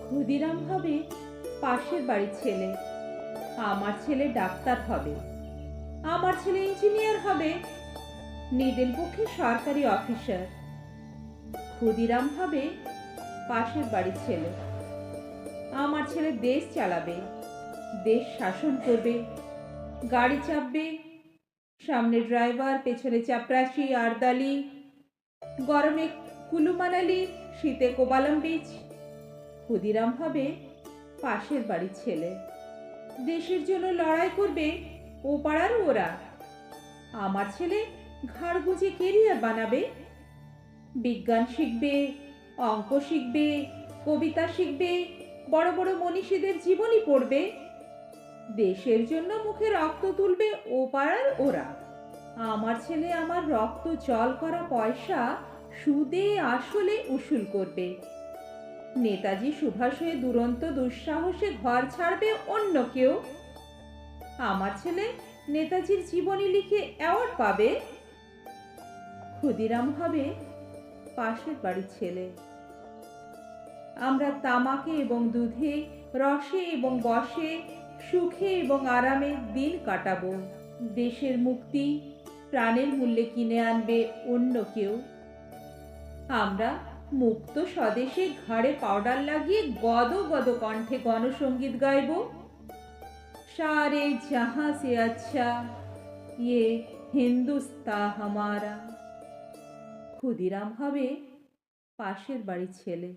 ক্ষুদিরাম হবে পাশের বাড়ির ছেলে, আমার ছেলে ডাক্তার হবে, আমার ছেলে ইঞ্জিনিয়ার হবে, নিদেন পক্ষে সরকারি অফিসার। ক্ষুদিরাম হবে পাশের বাড়ির ছেলে, আমার ছেলে দেশ চালাবে, দেশ শাসন করবে, গাড়ি চাপবে, সামনে ড্রাইভার, পেছনে চাপরাশি আরদালি, গরমে কুলু মানালি, শীতে কোবালাম বিচ। ক্ষুদিরাম হবে পাশের বাড়ির ছেলে, দেশের জন্য লড়াই করবে ও পাড়ার ওরা, আমার ছেলে ঘাড় গুঁজে কেরিয়ার বানাবে, বিজ্ঞান শিখবে, অঙ্ক শিখবে, কবিতা শিখবে, বড় বড় মনীষীদের জীবনী পড়বে, দেশের জন্য মুখে রক্ত তুলবে ও পাড়ার ওরা, আমার ছেলে আমার রক্ত জল করা পয়সা সুদে আসলে উসুল করবে, নেতাজি সুভাষ হয়ে দুরন্ত দুঃসাহসে ঘর ছাড়বে অন্য কেউ, আমার ছেলে নেতাজির জীবনী লিখে অ্যাওয়ার্ড পাবে। ক্ষুদিরাম হবে পাশের বাড়ির ছেলে, আমরা তামাকে এবং দুধে, রসে এবং বসে, সুখে এবং আরামে দিন কাটাবো, দেশের মুক্তি প্রাণের মূল্যে কিনে আনবে অন্য কেউ, আমরা মুক্ত স্বদেশে ঘাড়ে পাউডার লাগিয়ে গদ গদ কণ্ঠে গণসঙ্গীত গাইব, সারে জাহাঁ সে আচ্ছা ইয়ে হিন্দুস্তা হামারা। ক্ষুদিরাম হবে পাশের বাড়ির ছেলে।